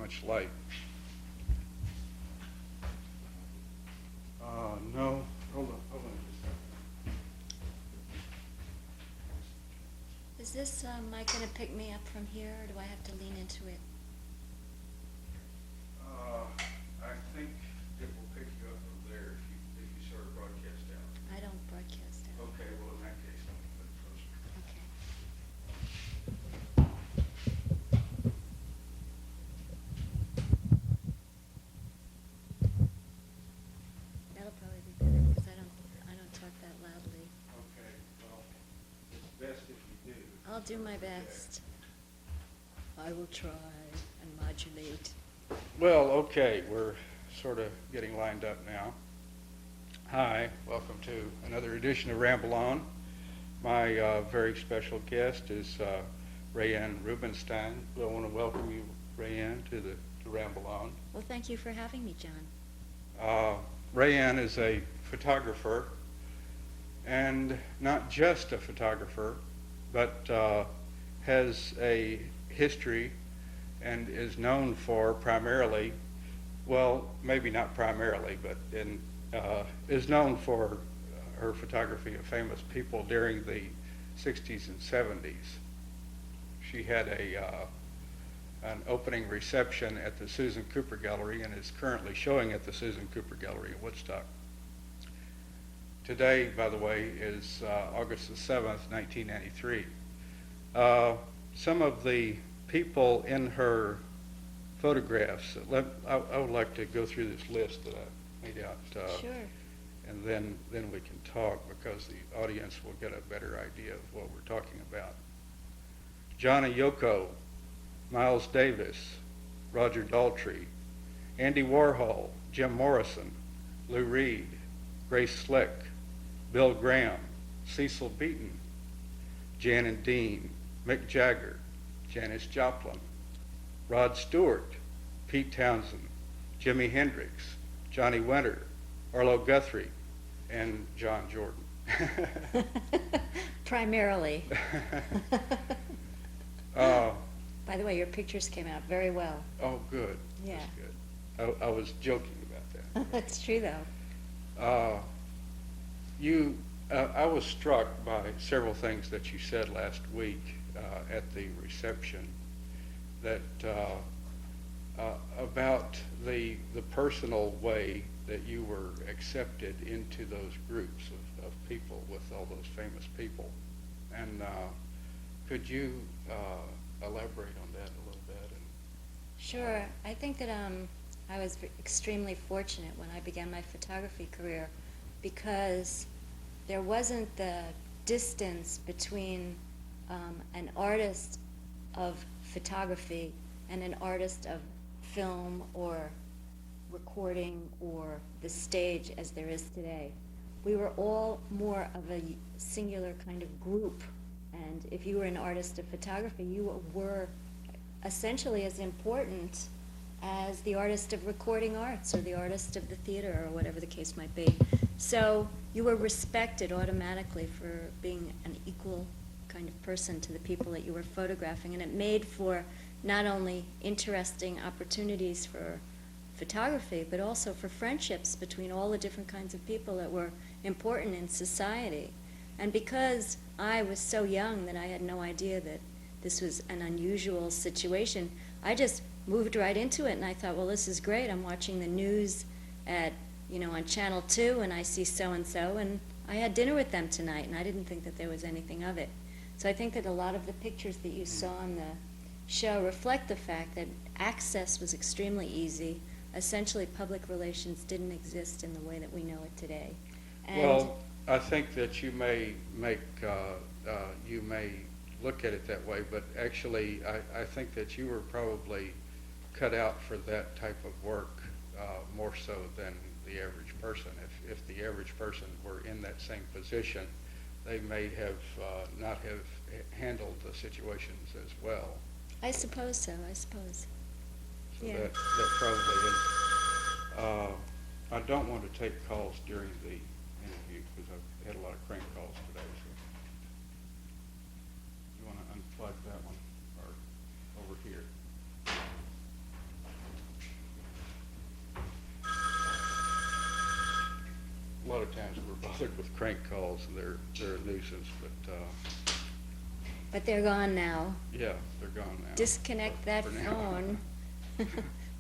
much light. No, hold on just a second. Is this mic going to pick me up from here, or do I have to lean into it? I think it will pick you up from there if you sort of broadcast out. I don't broadcast out. Okay, well, in that case, let me put it closer. Okay. That'll probably be better because I don't talk that loudly. Okay, well, it's best if you do. I'll do my best. I will try and modulate. Well, okay, we're sort of getting lined up now. Hi, welcome to another edition of Ramble On. My very special guest is Raeanne Rubenstein. I want to welcome you, Raeanne, to Ramble On. Well, thank you for having me, John. Raeanne is a photographer, and not just a photographer, but has a history and is known for primarily, well, maybe not primarily, but is known for her photography of famous people during the 60s and 70s. She had an opening reception at the Susan Cooper Gallery and is currently showing at the Susan Cooper Gallery in Woodstock. Today, by the way, is August the 7th, 1993. Some of the people in her photographs, I would like to go through this list that I made out. Sure. And then we can talk because the audience will get a better idea of what we're talking about. Johnny Yoko, Miles Davis, Roger Daltrey, Andy Warhol, Jim Morrison, Lou Reed, Grace Slick, Bill Graham, Cecil Beaton, Jan and Dean, Mick Jagger, Janis Joplin, Rod Stewart, Pete Townsend, Jimi Hendrix, Johnny Winter, Arlo Guthrie, and John Jordan. Primarily. By the way, your pictures came out very well. Oh, good. Yeah. That's good. I was joking about that. That's true, though. I was struck by several things that you said last week at the reception that about the personal way that you were accepted into those groups of people with all those famous people. And could you elaborate on that a little bit? Sure. I think that I was extremely fortunate when I began my photography career because there wasn't the distance between an artist of photography and an artist of film or recording or the stage as there is today. We were all more of a singular kind of group, and if you were an artist of photography, you were essentially as important as the artist of recording arts or the artist of the theater or whatever the case might be. So you were respected automatically for being an equal kind of person to the people that you were photographing, and it made for not only interesting opportunities for photography, but also for friendships between all the different kinds of people that were important in society. And because I was so young that I had no idea that this was an unusual situation, I just moved right into it, and I thought, well, this is great. I'm watching the news at, on Channel 2, and I see so-and-so, and I had dinner with them tonight, and I didn't think that there was anything of it. So I think that a lot of the pictures that you saw on the show reflect the fact that access was extremely easy. Essentially, public relations didn't exist in the way that we know it today. And Well, I think that you may look at it that way, but actually, I think that you were probably cut out for that type of work more so than the average person. If the average person were in that same position, they may have not have handled the situations as well. I suppose so, I suppose. So Yeah. that probably is. I don't want to take calls during the interview because I've had a lot of crank calls today. So you want to unplug that one or over here? of times we're bothered with crank calls, and they're a nuisance, But they're gone now. yeah, they're gone now. Disconnect for- that for now. phone.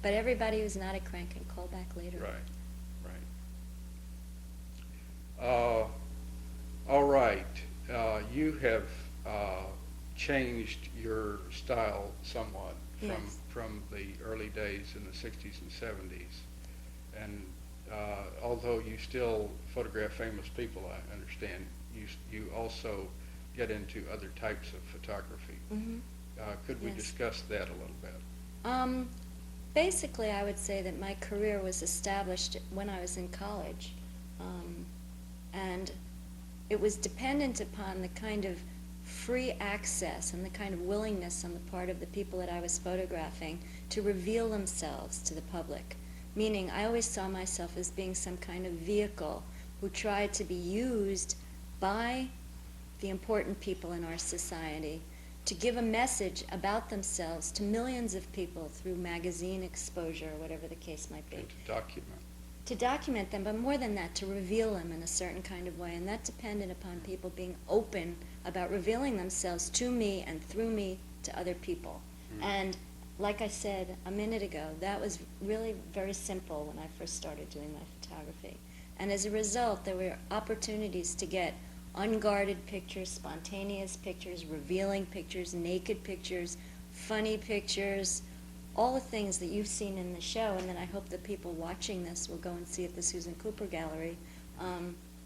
But everybody who's not a crank can call back later. Right, right. All right, you have changed your style somewhat Yes. from the early days in the 60s and 70s. And although you still photograph famous people, I understand, you also get into other types of photography. Mhm. Could we Yes. discuss that a little bit? Basically, I would say that my career was established when I was in college. And it was dependent upon the kind of free access and the kind of willingness on the part of the people that I was photographing to reveal themselves to the public. Meaning, I always saw myself as being some kind of vehicle who tried to be used by the important people in our society to give a message about themselves to millions of people through magazine exposure or whatever the case might be. And to document. To document them, but more than that, to reveal them in a certain kind of way. And that depended upon people being open about revealing themselves to me and through me to other people. And like I said a minute ago, that was really very simple when I first started doing my photography. And as a result, there were opportunities to get unguarded pictures, spontaneous pictures, revealing pictures, naked pictures, funny pictures, all the things that you've seen in the show, and then I hope that people watching this will go and see at the Susan Cooper Gallery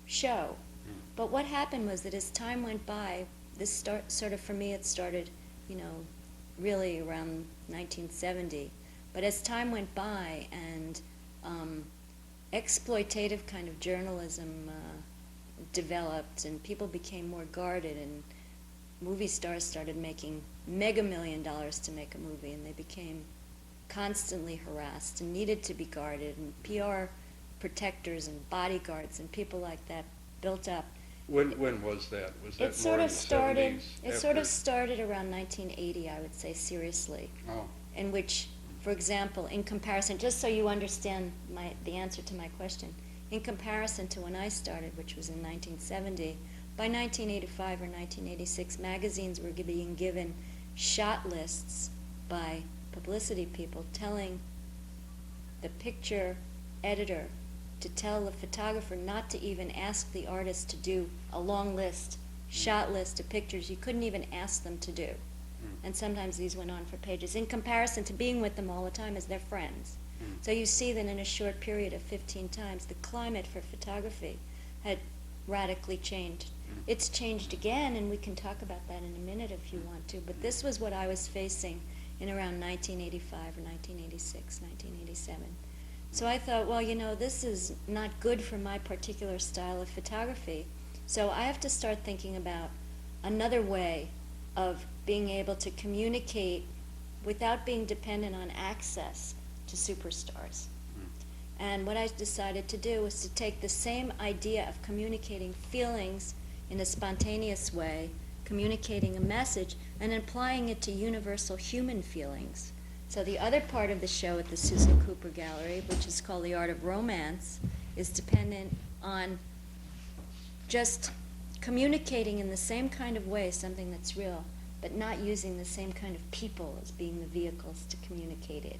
show. But what happened was that as time went by, this sort of, for me, it started, really around 1970. But as time went by and exploitative kind of journalism developed and people became more guarded and movie stars started making mega $1 million to make a movie, and they became constantly harassed and needed to be guarded, and PR protectors and bodyguards and people like that built up. When was that? Was that It more sort in of the started. 70s It sort of after- started around 1980, I would say, seriously. Oh, In which, for example, in comparison, just so you understand the answer to my question, in comparison to when I started, which was in 1970, by 1985 or 1986, magazines were being given shot lists by publicity people telling the picture editor to tell the photographer not to even ask the artist to do a long list, shot list of pictures you couldn't even ask them to do. And sometimes these went on for pages, in comparison to being with them all the time as their friends. So you see that in a short period of 15 times, the climate for photography had radically changed. It's changed again, and we can talk about that in a minute if you want to, but this was what I was facing in around 1985 or 1986, 1987. So I thought, well, this is not good for my particular style of photography, so I have to start thinking about another way of being able to communicate without being dependent on access to superstars. And what I decided to do was to take the same idea of communicating feelings in a spontaneous way, communicating a message, and applying it to universal human feelings. So the other part of the show at the Susan Cooper Gallery, which is called The Art of Romance, is dependent on just communicating in the same kind of way something that's real, but not using the same kind of people as being the vehicles to communicate it.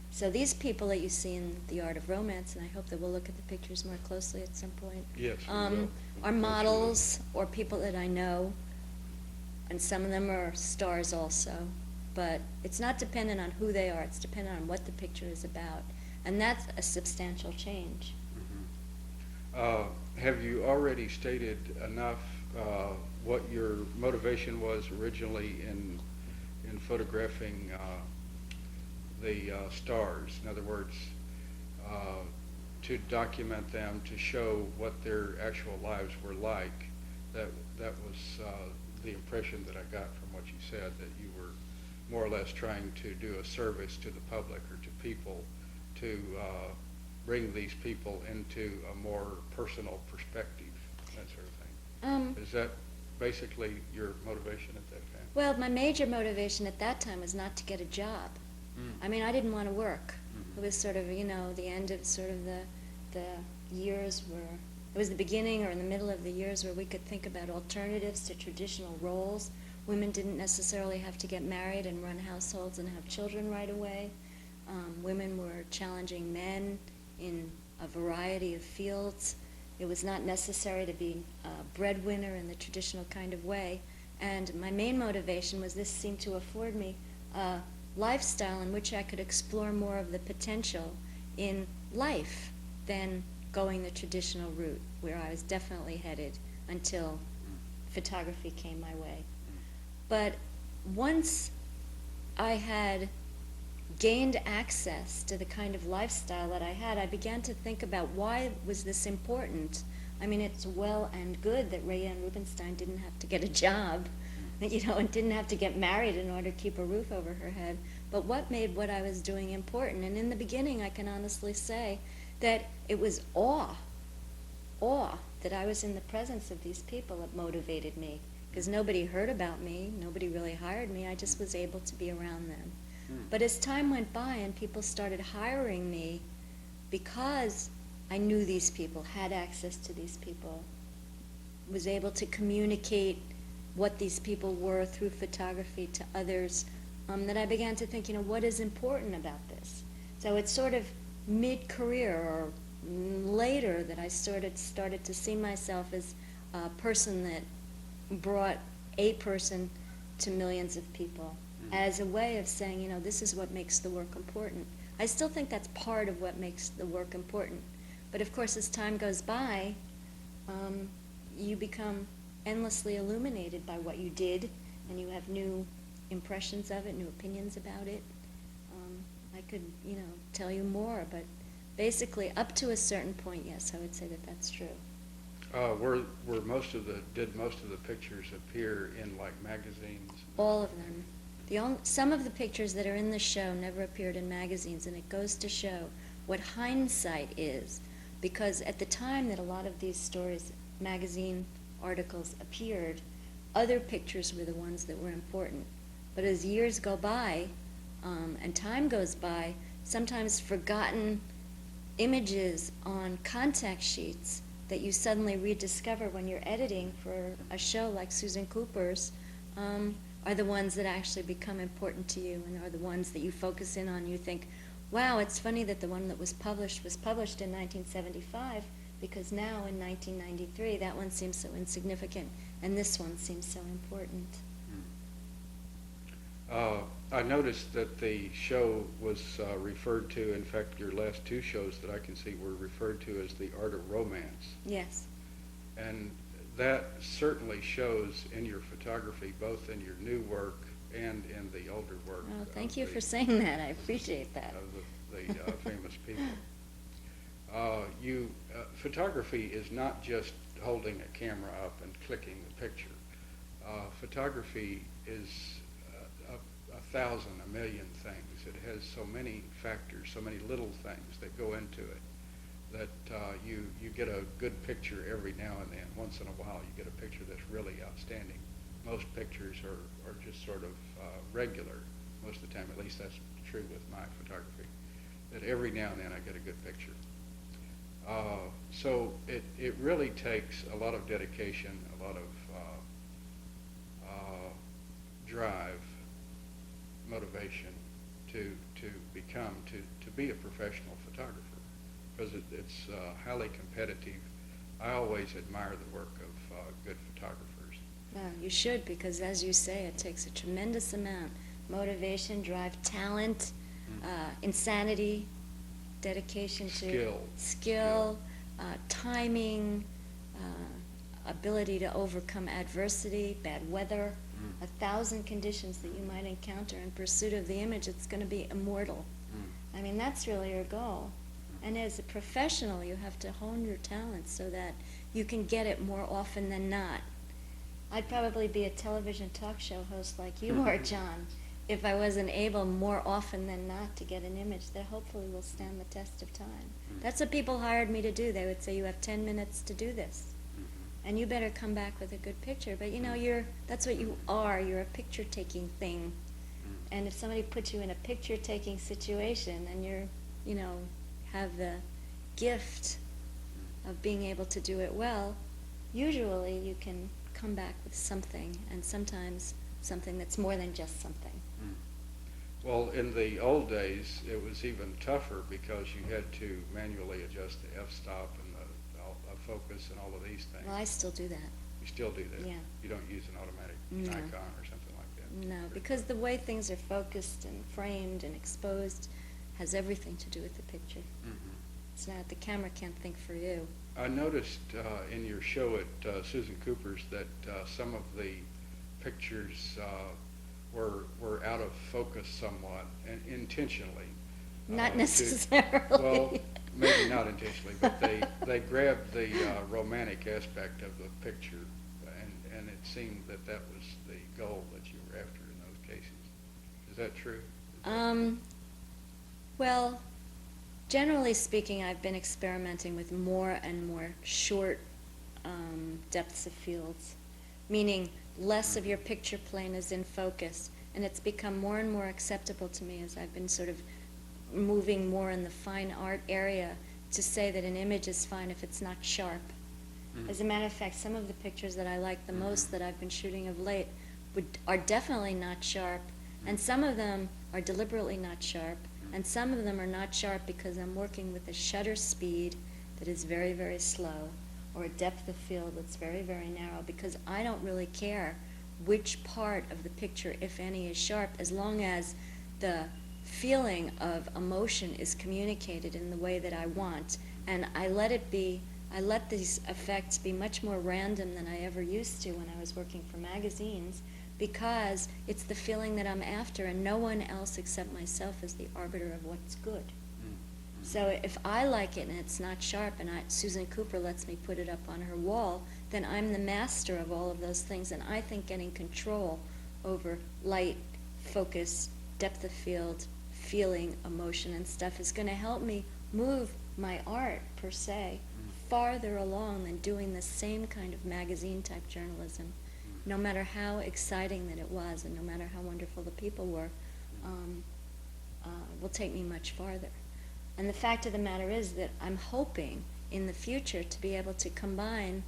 So these people that you see in The Art of Romance, and I hope that we'll look at the pictures more closely at some point, yes. we will. are models or people that I know, and some of them are stars also. But it's not dependent on who they are, it's dependent on what the picture is about. And that's a substantial change. Have you already stated enough what your motivation was originally in photographing the stars? In other words, to document them, to show what their actual lives were like. That was the impression that I got from what you said, that you were more or less trying to do a service to the public or to people to bring these people into a more personal perspective, that sort of thing. Is that basically your motivation at that time? Well, my major motivation at that time was not to get a job. I mean, I didn't want to work. It was sort of, the end of sort of the years where it was the beginning or in the middle of the years where we could think about alternatives to traditional roles. Women didn't necessarily have to get married and run households and have children right away. Women were challenging men in a variety of fields. It was not necessary to be a breadwinner in the traditional kind of way. And my main motivation was this seemed to afford me a lifestyle in which I could explore more of the potential in life than going the traditional route, where I was definitely headed until photography came my way. But once I had gained access to the kind of lifestyle that I had, I began to think about why was this important. I mean, it's well and good that Raeanne Rubenstein didn't have to get a job, and didn't have to get married in order to keep a roof over her head. But what made what I was doing important? And in the beginning, I can honestly say that it was awe that I was in the presence of these people that motivated me. Because nobody heard about me, nobody really hired me, I just was able to be around them. But as time went by and people started hiring me, because I knew these people, had access to these people, was able to communicate what these people were through photography to others, that I began to think, what is important about this? So it's sort of mid-career or later that I started to see myself as a person that brought a person to millions of people as a way of saying, this is what makes the work important. I still think that's part of what makes the work important. But of course, as time goes by, you become endlessly illuminated by what you did, and you have new impressions of it, new opinions about it. I could, tell you more, but basically, up to a certain point, yes, I would say that that's true. Did most of the pictures appear in like magazines? All of them. Some of the pictures that are in the show never appeared in magazines, and it goes to show what hindsight is, because at the time that a lot of these stories, magazine articles appeared, other pictures were the ones that were important. But as years go by, and time goes by, sometimes forgotten images on contact sheets that you suddenly rediscover when you're editing for a show like Susan Cooper's are the ones that actually become important to you, and are the ones that you focus in on. You think, wow, it's funny that the one that was published in 1975, because now in 1993 that one seems so insignificant and this one seems so important. I noticed that the show was referred to, in fact, your last two shows that I can see were referred to as the art of romance. Yes. And that certainly shows in your photography, both in your new work and in the older work. Well, thank you for saying that. I appreciate that. Of the famous people. Photography is not just holding a camera up and clicking the picture. Photography is a million things. It has so many factors, so many little things that go into it, that you get a good picture every now and then. Once in a while you get a picture that's really outstanding. Most pictures are just sort of regular. Most of the time, at least that's true with my photography, that every now and then I get a good picture. So it really takes a lot of dedication, a lot of drive, motivation to be a professional photographer, because it's highly competitive. I always admire the work of good photographers. Well, you should, because as you say, it takes a tremendous amount. Motivation, drive, talent, insanity, dedication to skill, timing, ability to overcome adversity, bad weather, 1,000 conditions that you might encounter in pursuit of the image. It's going to be immortal. I mean, that's really your goal. And as a professional, you have to hone your talents so that you can get it more often than not. I'd probably be a television talk show host like you are, John, if I wasn't able more often than not to get an image that hopefully will stand the test of time. That's what people hired me to do. They would say, you have 10 minutes to do this, and you better come back with a good picture. But that's what you are. You're a picture-taking thing. And if somebody puts you in a picture-taking situation, and have the gift of being able to do it well, usually you can come back with something, and sometimes something that's more than just something. Well, in the old days, it was even tougher because you had to manually adjust the f-stop and the focus and all of these things. Well, I still do that. You still do that? Yeah. You don't use an automatic No. Nikon or something like that? No, because the way things are focused and framed and exposed has everything to do with the picture. Mhm. It's not, the camera can't think for you. I noticed in your show at Susan Cooper's that some of the pictures were out of focus somewhat, and intentionally. Not to- necessarily. Well, maybe not intentionally, but they grabbed the romantic aspect of the picture, and it seemed that that was the goal that you were after in those cases. Is that true? Well, generally speaking, I've been experimenting with more and more short depths of fields, meaning less of your picture plane is in focus, and it's become more and more acceptable to me as I've been sort of moving more in the fine art area to say that an image is fine if it's not sharp. Mhm. As a matter of fact, some of the pictures that I like the most that I've been shooting of late are definitely not sharp, and some of them are deliberately not sharp, and some of them are not sharp because I'm working with a shutter speed that is very, very slow, or a depth of field that's very, very narrow, because I don't really care which part of the picture, if any, is sharp, as long as the feeling of emotion is communicated in the way that I want, and I let these effects be much more random than I ever used to when I was working for magazines, because it's the feeling that I'm after, and no one else except myself is the arbiter of what's good. So if I like it and it's not sharp, and Susan Cooper lets me put it up on her wall, then I'm the master of all of those things, and I think getting control over light, focus, depth of field, feeling, emotion, and stuff is going to help me move my art, per se, farther along than doing the same kind of magazine-type journalism, no matter how exciting that it was and no matter how wonderful the people were, will take me much farther. And the fact of the matter is that I'm hoping in the future to be able to combine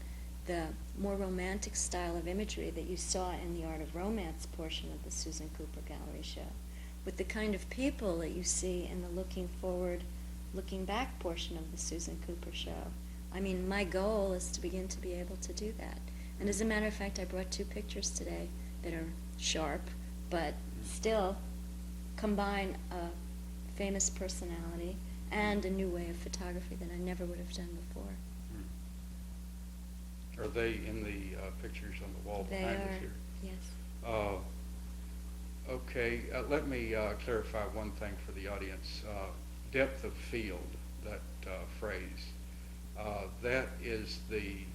the more romantic style of imagery that you saw in the Art of Romance portion of the Susan Cooper Gallery show with the kind of people that you see in the looking forward, looking back portion of the Susan Cooper show. I mean, my goal is to begin to be able to do that. And as a matter of fact, I brought 2 pictures today that are sharp, but still combine a famous personality and a new way of photography that I never would have done before. Are they in the pictures on the wall They behind us are, here? yes. Okay, let me clarify one thing for the audience. Depth of field, that phrase, that is the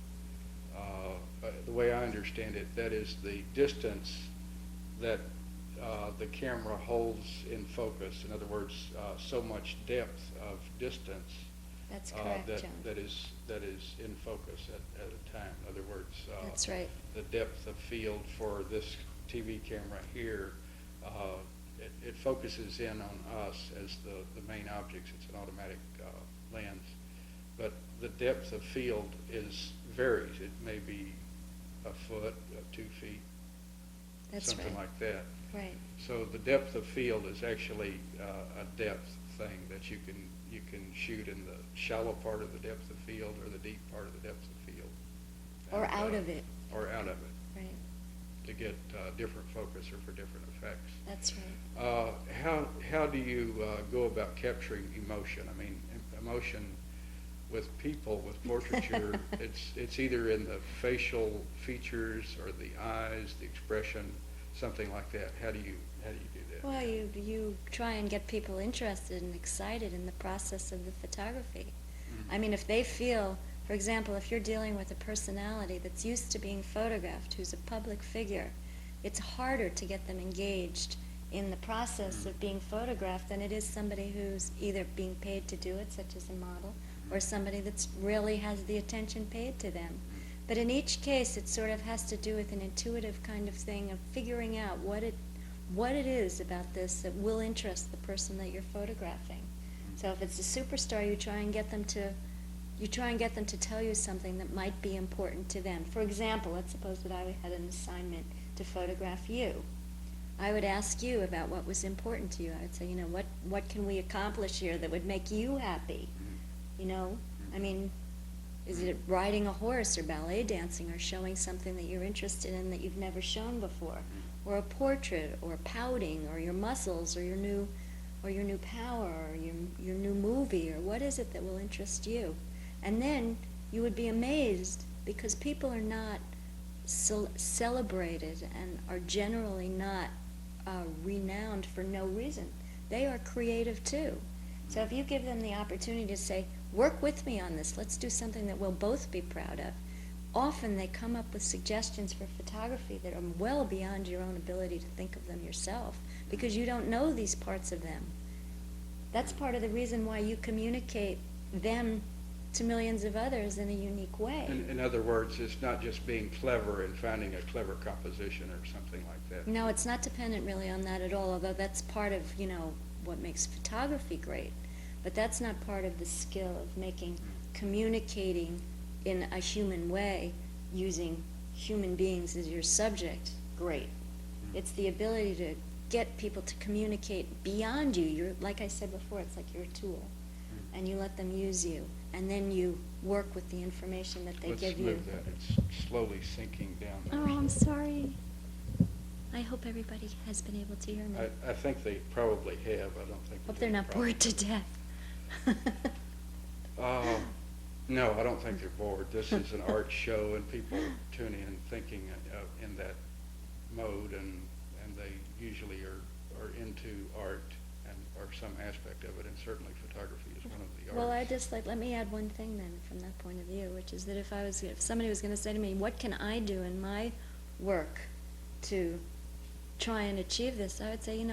way I understand it, that is the distance that the camera holds in focus. In other words, so much depth of distance That's correct, John. that is in focus at a time. In other words, That's right. the depth of field for this TV camera here, it focuses in on us as the main objects. It's an automatic lens, but the depth of field varies. It may be a foot, 2 feet, That's something right. like that. Right. So the depth of field is actually a depth thing that you can shoot in the shallow part of the depth of field or the deep part of the depth of field. Or And, out of it. Or out of it, Right. to get different focus or for different effects. That's right. How do you go about capturing emotion? I mean, emotion with people, with portraiture, it's either in the facial features or the eyes, the expression, something like that. How do you do that? Well, you try and get people interested and excited in the process of the photography. I mean, if they feel, for example, if you're dealing with a personality that's used to being photographed, who's a public figure, it's harder to get them engaged in the process of being photographed than it is somebody who's either being paid to do it, such as a model, or somebody that's really has the attention paid to them. But in each case, it sort of has to do with an intuitive kind of thing of figuring out what it is about this that will interest the person that you're photographing. So if it's a superstar, you try and get them to you try and get them to tell you something that might be important to them. For example, let's suppose that I had an assignment to photograph you. I would ask you about what was important to you. I would say, what can we accomplish here that would make you happy? I mean, is it riding a horse or ballet dancing or showing something that you're interested in that you've never shown before? Or a portrait, or pouting, or your muscles, or your new power, or your new movie, or what is it that will interest you? And then you would be amazed, because people are not celebrated and are generally not renowned for no reason. They are creative too. So if you give them the opportunity to say, work with me on this, let's do something that we'll both be proud of, often they come up with suggestions for photography that are well beyond your own ability to think of them yourself, because you don't know these parts of them. That's part of the reason why you communicate them to millions of others in a unique way. In other words, it's not just being clever and finding a clever composition or something like that. No, it's not dependent really on that at all, although that's part of, what makes photography great. But that's not part of the skill of communicating in a human way, using human beings as your subject, great. It's the ability to get people to communicate beyond you. You're, like I said before, it's like you're a tool, and you let them use you, and then you work with the information that they give you. Let's move that. It's slowly sinking down there. Oh, I'm sorry. I hope everybody has been able to hear me. I think they probably have. I don't think. Hope they're not bored to death. No, I don't think they're bored. This is an art show, and people tune in thinking in that mode, and they usually are into art or some aspect of it, and certainly photography is one of the arts. Well, let me add one thing then from that point of view, which is that if somebody was going to say to me, what can I do in my work to try and achieve this, I would say,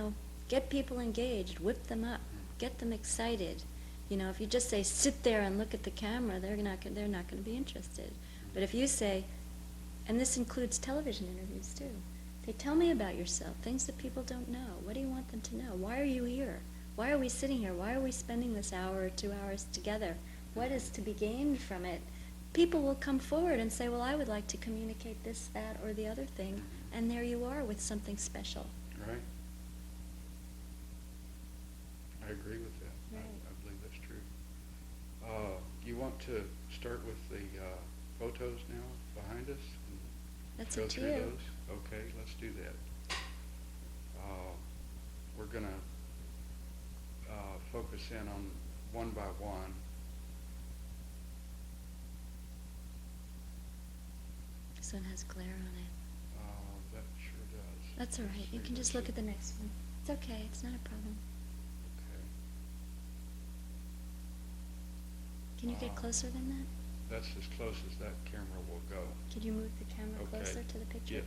get people engaged, whip them up, get them excited. If you just say, sit there and look at the camera, they're not going to be interested. But if you say, and this includes television interviews too, say, tell me about yourself, things that people don't know. What do you want them to know? Why are you here? Why are we sitting here? Why are we spending this hour or 2 hours together? What is to be gained from it? People will come forward and say, well, I would like to communicate this, that, or the other thing. And there you are with something special. Right. I agree with that. Right. I believe that's true. You want to start with the photos now behind us? And That's go up to through you. those? Okay, let's do that. We're going to focus in on one by one. This one has glare on it. That sure does. That's all right. You can just look at the next one. It's okay. It's not a problem. Okay. Can you get closer than that? That's as close as that camera will go. Could you move the camera Okay. closer to the picture? Yes.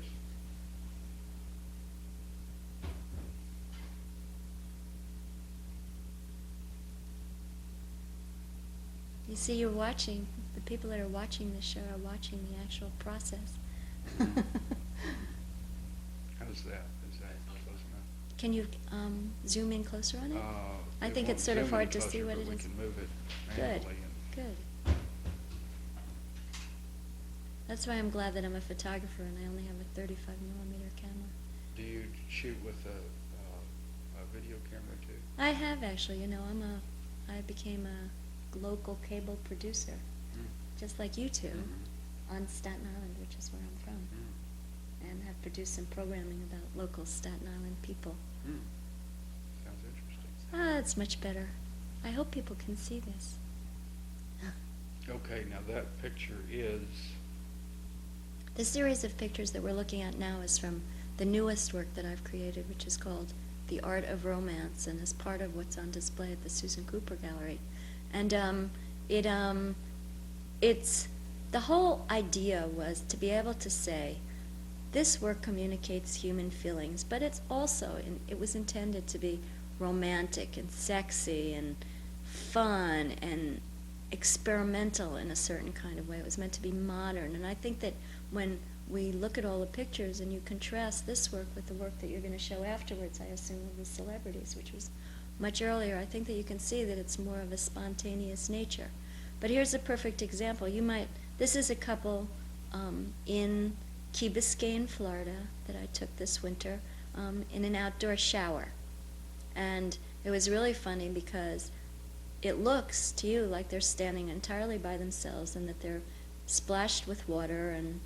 You see, you're watching. The people that are watching this show are watching the actual process. How's that? Is that close enough? Can you zoom in closer on it? I think won't it's sort of zoom any hard to see closer, what but it we is. can move it Good. manually. Good. That's why I'm glad that I'm a photographer and I only have a 35 millimeter camera. Do you shoot with a video camera too? I have actually. I became a local cable producer, just like you two, on Staten Island, which is where I'm from, and have produced some programming about local Staten Island people. Sounds interesting. It's much better. I hope people can see this. Okay, now that picture is... The series of pictures that we're looking at now is from the newest work that I've created, which is called The Art of Romance, and is part of what's on display at the Susan Cooper Gallery. And it's the whole idea was to be able to say, this work communicates human feelings, but it's also, it was intended to be romantic and sexy and fun and experimental in a certain kind of way. It was meant to be modern, and I think that when we look at all the pictures and you contrast this work with the work that you're going to show afterwards, I assume of the celebrities, which was much earlier, I think that you can see that it's more of a spontaneous nature. But here's a perfect example. This is a couple in Key Biscayne, Florida, that I took this winter in an outdoor shower. And it was really funny because it looks to you like they're standing entirely by themselves and that they're splashed with water and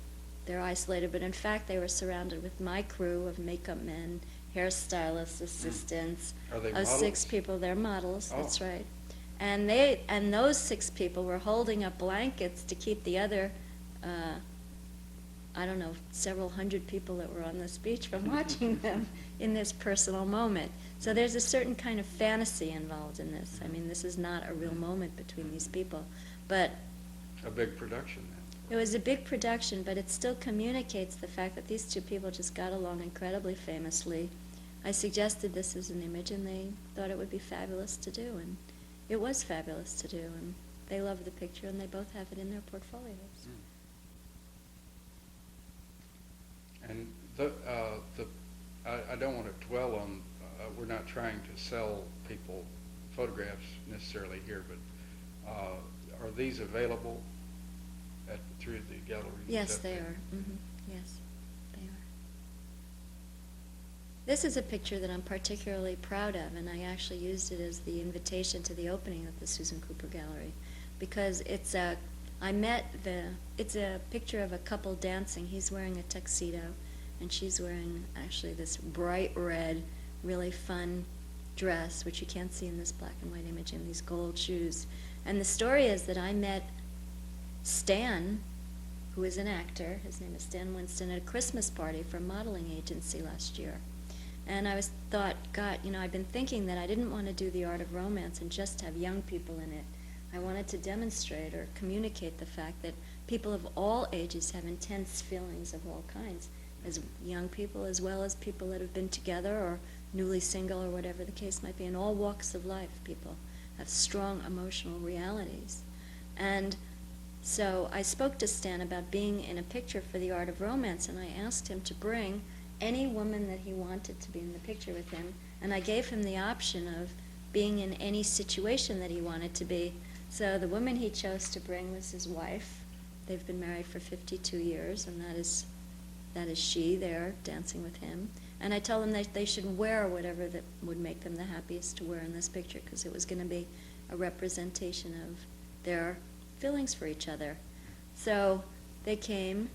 they're isolated, but in fact they were surrounded with my crew of makeup men, hairstylists, assistants. Are they of models? 6 people. They're models, Oh. that's right. And those 6 people were holding up blankets to keep the other I don't know, several hundred people that were on this beach from watching them in this personal moment. So there's a certain kind of fantasy involved in this. I mean, this is not a real moment between these people. But A big production then. it was a big production, but it still communicates the fact that these 2 people just got along incredibly famously. I suggested this as an image, and they thought it would be fabulous to do, and it was fabulous to do, and they loved the picture, and they both have it in their portfolios. And I don't want to dwell on, we're not trying to sell people photographs necessarily here, but are these available through the gallery? Yes, they are. Yes, they are. This is a picture that I'm particularly proud of, and I actually used it as the invitation to the opening of the Susan Cooper Gallery, because it's a picture of a couple dancing. He's wearing a tuxedo, and she's wearing actually this bright red, really fun dress, which you can't see in this black and white image, and these gold shoes. And the story is that I met Stan, who is an actor, his name is Stan Winston, at a Christmas party for a modeling agency last year. And I thought, God, I've been thinking that I didn't want to do the art of romance and just have young people in it. I wanted to demonstrate or communicate the fact that people of all ages have intense feelings of all kinds, as young people as well as people that have been together or newly single or whatever the case might be. In all walks of life, people have strong emotional realities. And so I spoke to Stan about being in a picture for the art of romance, and I asked him to bring any woman that he wanted to be in the picture with him, and I gave him the option of being in any situation that he wanted to be. So the woman he chose to bring was his wife. They've been married for 52 years, and that is she there dancing with him. And I told them that they should wear whatever that would make them the happiest to wear in this picture, because it was going to be a representation of their feelings for each other. So they came.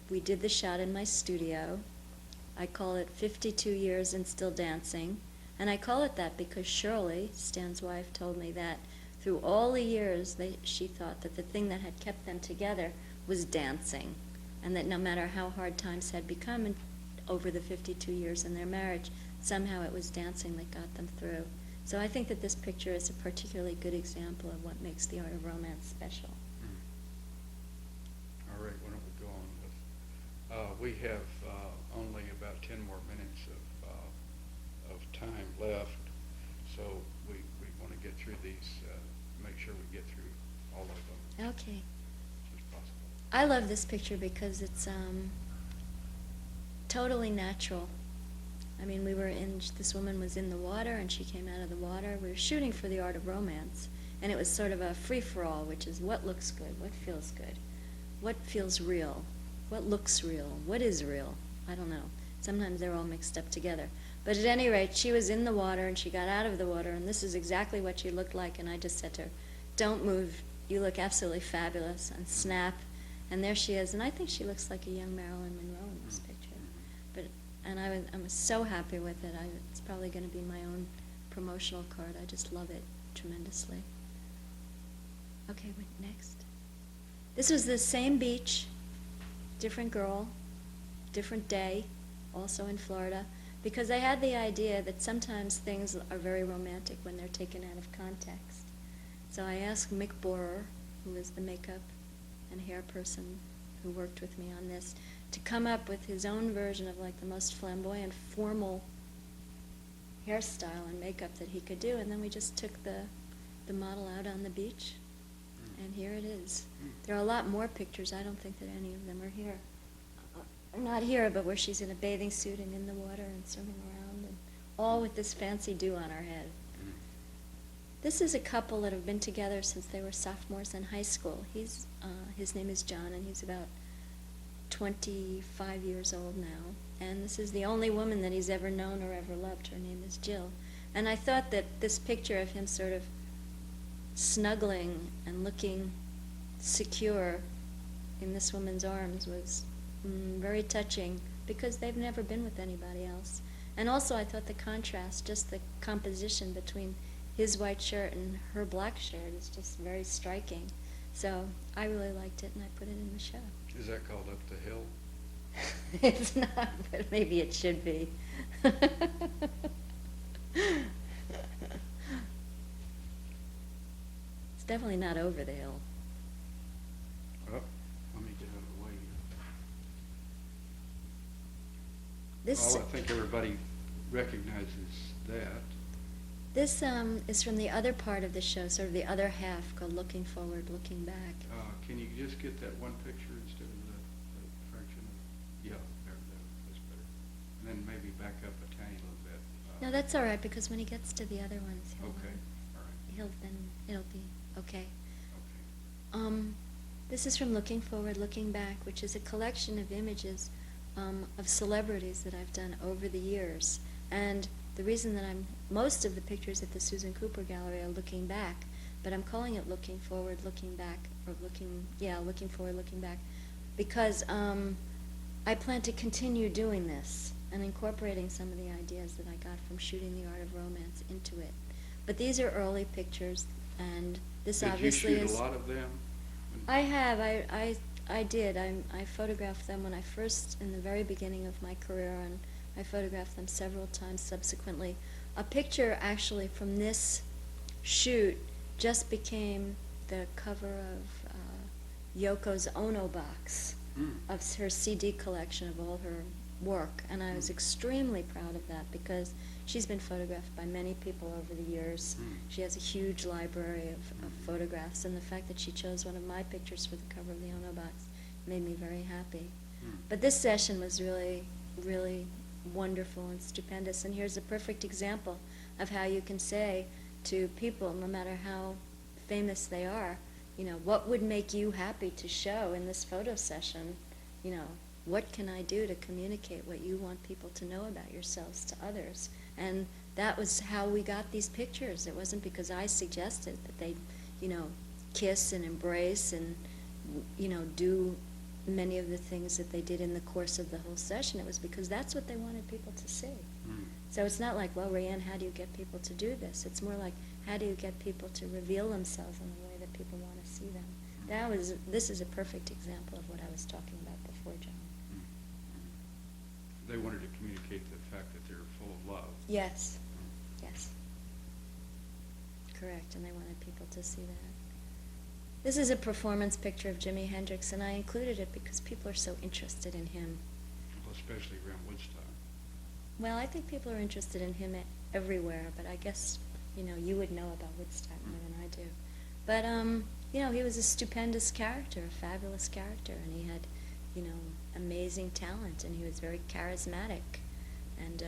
We did the shot in my studio. I call it 52 years and still dancing. And I call it that because Shirley, Stan's wife, told me that through all the years, she thought that the thing that had kept them together was dancing, and that no matter how hard times had become over the 52 years in their marriage, somehow it was dancing that got them through. So I think that this picture is a particularly good example of what makes the art of romance special. All right, why don't we go on with, we have only about 10 more minutes of time left, so we want to get through these, make sure we get through all of them Okay. as soon as possible. I love this picture because it's totally natural. I mean, this woman was in the water and she came out of the water. We were shooting for the art of romance, and it was sort of a free-for-all, which is what looks good, what feels good, what feels real, what looks real, what is real. I don't know. Sometimes they're all mixed up together. But at any rate, she was in the water and she got out of the water, and this is exactly what she looked like, and I just said to her, "Don't move, you look absolutely fabulous," and snap, and there she is. And I think she looks like a young Marilyn Monroe in this picture. I'm so happy with it. It's probably going to be my own promotional card. I just love it tremendously. Okay, next. This was the same beach, different girl, different day, also in Florida, because I had the idea that sometimes things are very romantic when they're taken out of context. So I asked Mick Borer, who is the makeup and hair person who worked with me on this, to come up with his own version of like the most flamboyant, formal hairstyle and makeup that he could do, and then we just took the model out on the beach, and here it is. There are a lot more pictures. I don't think that any of them are here. Not here, but where she's in a bathing suit and in the water and swimming around, and all with this fancy dew on her head. This is a couple that have been together since they were sophomores in high school. His name is John, and he's about 25 years old now. And this is the only woman that he's ever known or ever loved. Her name is Jill. And I thought that this picture of him sort of snuggling and looking secure in this woman's arms was very touching, because they've never been with anybody else. And also I thought the contrast, just the composition between his white shirt and her black shirt, is just very striking. So I really liked it, and I put it in the show. Is that called Up the Hill? It's not, but maybe it should be. It's definitely not over the hill. Oh, let me get out of the way here. This Well, I think everybody recognizes that. this is from the other part of the show, sort of the other half, called Looking Forward, Looking Back. Can you just get that one picture instead of the fraction of, yeah, that's better. And then maybe back up a tiny little bit. No, that's all right, because when he gets to the other ones, Okay, all right, it'll be okay. okay. This is from Looking Forward, Looking Back, which is a collection of images of celebrities that I've done over the years. And the reason that most of the pictures at the Susan Cooper Gallery are looking back, but I'm calling it Looking Forward, Looking Back, or Looking Forward, Looking Back, because I plan to continue doing this and incorporating some of the ideas that I got from shooting The Art of Romance into it. But these are early pictures, and this obviously is... Did you shoot a lot of them? I have. I did. I photographed them when I first, in the very beginning of my career, and I photographed them several times subsequently. A picture actually from this shoot just became the cover of Yoko's Ono box of her CD collection of all her work, and I was extremely proud of that, because she's been photographed by many people over the years. She has a huge library of photographs, and the fact that she chose one of my pictures for the cover of the Ono box made me very happy. But this session was really, really wonderful and stupendous, and here's a perfect example of how you can say to people, no matter how famous they are, you know, what would make you happy to show in this photo session? You know, what can I do to communicate what you want people to know about yourselves to others? And that was how we got these pictures. It wasn't because I suggested that they, you know, kiss and embrace and, you know, do many of the things that they did in the course of the whole session. It was because that's what they wanted people to see. So it's not like, well, Raeanne, how do you get people to do this? It's more like, how do you get people to reveal themselves in the way that people want to see them? This is a perfect example of what I was talking about before, John. They wanted to communicate the fact that they're full of love. Yes, yes. Correct, and they wanted people to see that. This is a performance picture of Jimi Hendrix, and I included it because people are so interested in him. Well, especially around Woodstock. Well, I think people are interested in him everywhere, but I guess, you know, you would know about Woodstock more than I do. But, you know, he was a stupendous character, a fabulous character, and he had, you know, amazing talent, and he was very charismatic. And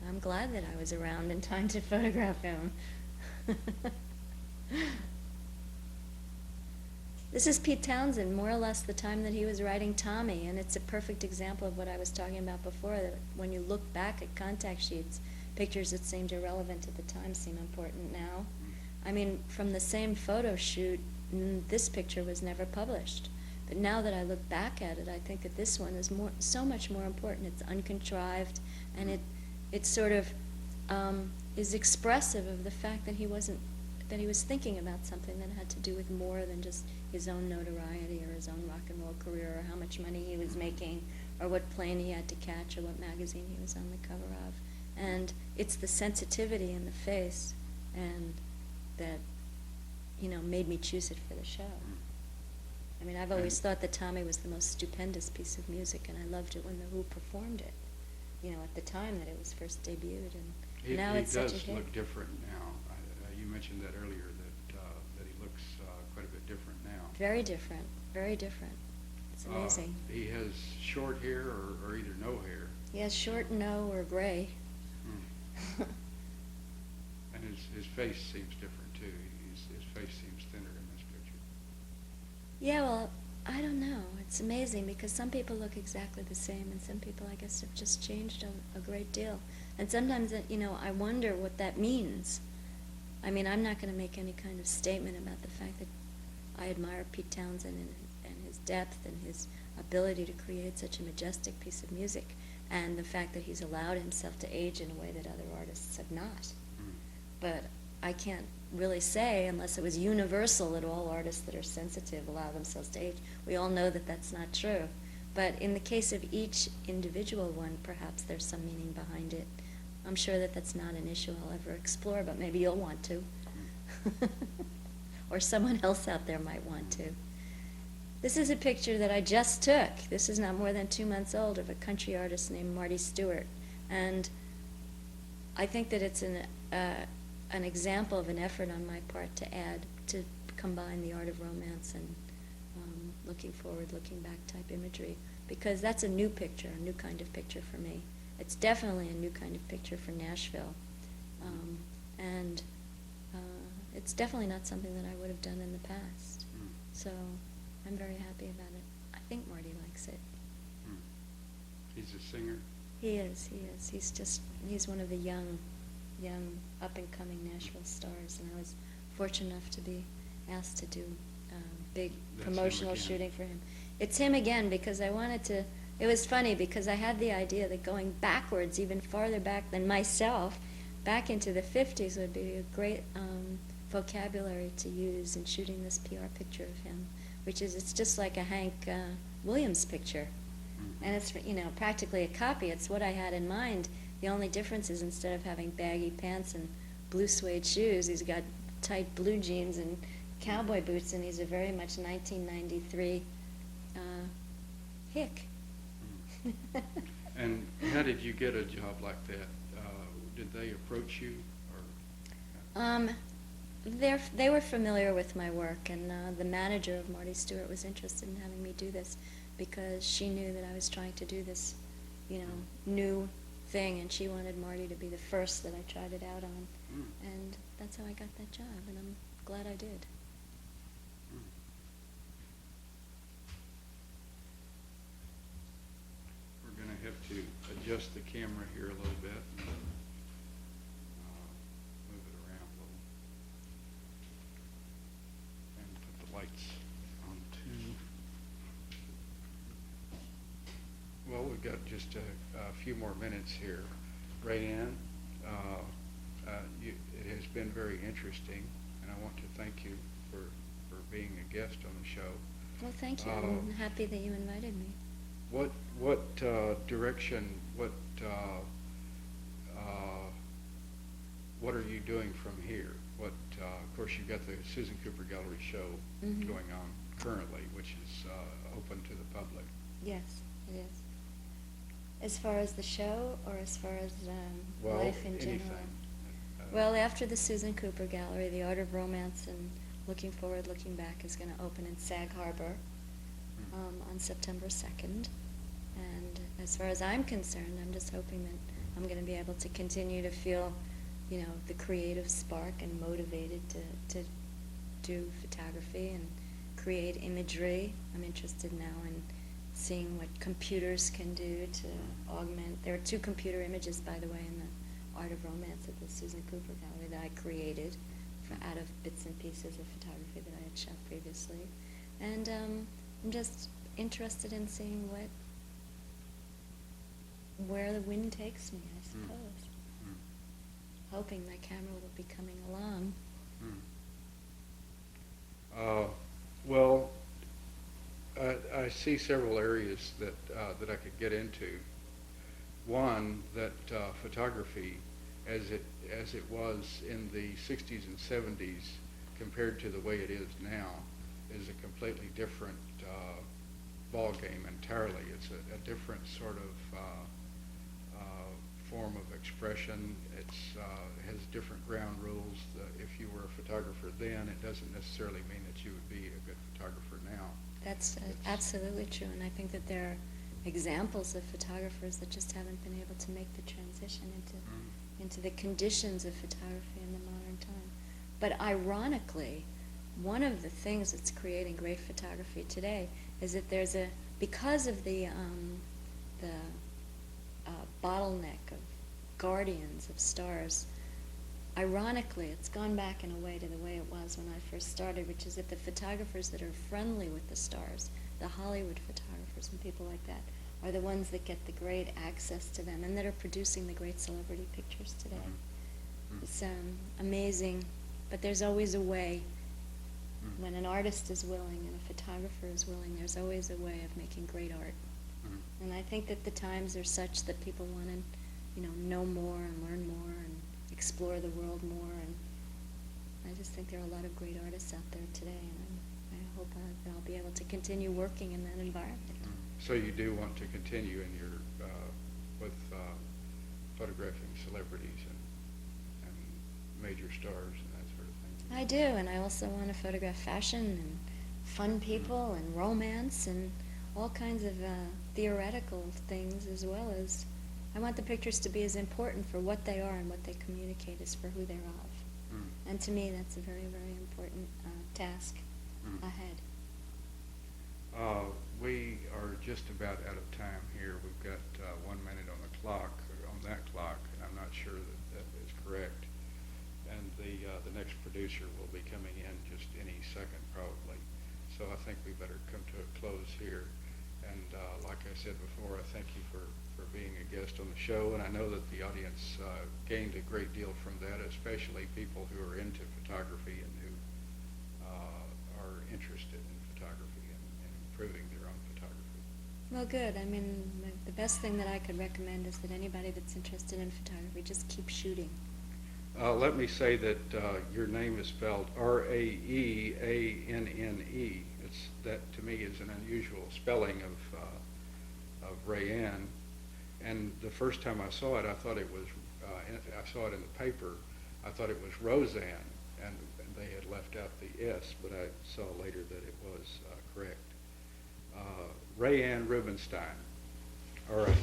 I'm glad that I was around in time to photograph him. This is Pete Townsend, more or less the time that he was writing Tommy, and it's a perfect example of what I was talking about before, that when you look back at contact sheets, pictures that seemed irrelevant at the time seem important now. I mean, from the same photo shoot, this picture was never published. But now that I look back at it, I think that this one is so much more important. It's uncontrived, and it sort of is expressive of the fact that he was thinking about something that had to do with more than just his own notoriety or his own rock and roll career, or how much money he was making, or what plane he had to catch, or what magazine he was on the cover of. And it's the sensitivity in the face and that, you know, made me choose it for the show. I mean, I've always thought that Tommy was the most stupendous piece of music, and I loved it when The Who performed it, you know, at the time that it was first debuted, and now it's such a hit. He does look different now. You mentioned that earlier, that he looks quite a bit different now. Very different, very different. It's amazing. He has short hair or either no hair. He has short, no, or gray. And his face seems different too. His face seems thinner in this picture. Yeah, well, I don't know. It's amazing because some people look exactly the same, and some people, I guess, have just changed a great deal. And sometimes, I wonder what that means. I mean, I'm not going to make any kind of statement about the fact that I admire Pete Townsend and his depth and his ability to create such a majestic piece of music, and the fact that he's allowed himself to age in a way that other artists have not. But I can't really say, unless it was universal, that all artists that are sensitive allow themselves to age. We all know that that's not true. But in the case of each individual one, perhaps there's some meaning behind it. I'm sure that that's not an issue I'll ever explore, but maybe you'll want to. Or someone else out there might want to. This is a picture that I just took. This is not more than 2 months old, of a country artist named Marty Stewart. And I think that it's an example of an effort on my part to combine the art of romance and looking forward, looking back type imagery, because that's a new picture, a new kind of picture for me. It's definitely a new kind of picture for Nashville, and it's definitely not something that I would have done in the past. So I'm very happy about it. I think Marty likes it. He's a singer? He is. He's one of the young up-and-coming Nashville stars, and I was fortunate enough to be asked to do big That's promotional him again. shooting for him. It's him again, because I wanted to, it was funny because I had the idea that going backwards, even farther back than myself, back into the 50s would be a great vocabulary to use in shooting this PR picture of him, it's just like a Hank Williams picture. And it's, practically a copy. It's what I had in mind. The only difference is, instead of having baggy pants and blue suede shoes, he's got tight blue jeans and cowboy boots, and he's a very much 1993 hick. And how did you get a job like that? Did they approach you? Or? They were familiar with my work, and the manager of Marty Stewart was interested in having me do this because she knew that I was trying to do this, new thing, and she wanted Marty to be the first that I tried it out on. And that's how I got that job, and I'm glad I did. We're going to have to adjust the camera here a little bit and move it around a little, and put the lights on too. Well, we've got just a few more minutes here. Raeanne, it has been very interesting, and I want to thank you for being a guest on the show. Well, thank you. I'm happy that you invited me. What direction, what are you doing from here? Of course, you've got the Susan Cooper Gallery show going on currently, which is open to the public. Yes, it is. As far as the show, or as far as life in anything. general? Well, after the Susan Cooper Gallery, The Art of Romance and Looking Forward, Looking Back is going to open in Sag Harbor on September 2nd. And as far as I'm concerned, I'm just hoping that I'm going to be able to continue to feel, the creative spark and motivated to do photography and create imagery. I'm interested now in seeing what computers can do to augment. There are 2 computer images, by the way, in the Art of Romance at the Susan Cooper Gallery that I created out of bits and pieces of photography that I had shot previously. And I'm just interested in seeing where the wind takes me, I suppose. Hoping my camera will be coming along. Well, I see several areas that I could get into. One, that photography, as it was in the 60s and 70s, compared to the way it is now, is a completely different ball game entirely. It's a different sort of form of expression. It has different ground rules. If you were a photographer then, it doesn't necessarily mean that you would be a good photographer now. That's absolutely true, and I think that there are examples of photographers that just haven't been able to make the transition into the conditions of photography in the modern But ironically, one of the things that's creating great photography today is that there's because of the bottleneck of guardians of stars, ironically, it's gone back in a way to the way it was when I first started, which is that the photographers that are friendly with the stars, the Hollywood photographers and people like that, are the ones that get the great access to them and that are producing the great celebrity pictures today. Mm-hmm. It's amazing, but there's always a way. When an artist is willing and a photographer is willing, there's always a way of making great art. And I think that the times are such that people want to, know more and learn more and explore the world more. And I just think there are a lot of great artists out there today, and I hope that I'll be able to continue working in that environment. So you do want to continue in your with photographing celebrities and major stars and that sort of thing? I do, and I also want to photograph fashion and fun people and romance and all kinds of theoretical things, as well as I want the pictures to be as important for what they are and what they communicate as for who they're of. And to me, that's a very, very important task ahead. We are just about out of time here. We've got 1 minute on that clock, and I'm not sure that is correct. And the next producer will be coming in just any second probably. So I think we better come to a close here. And like I said before, I thank you for being a guest on the show. And I know that the audience gained a great deal from that, especially people who are into photography and who are interested in photography and improving their own photography. Well, good. I mean, the best thing that I could recommend is that anybody that's interested in photography just keep shooting. Let me say that your name is spelled Raeanne. That to me is an unusual spelling of Raeanne. And the first time I saw it, I thought it was. I saw it in the paper. I thought it was Roseanne, and they had left out the S, but I saw later that it was correct. Raeanne Rubenstein. All right.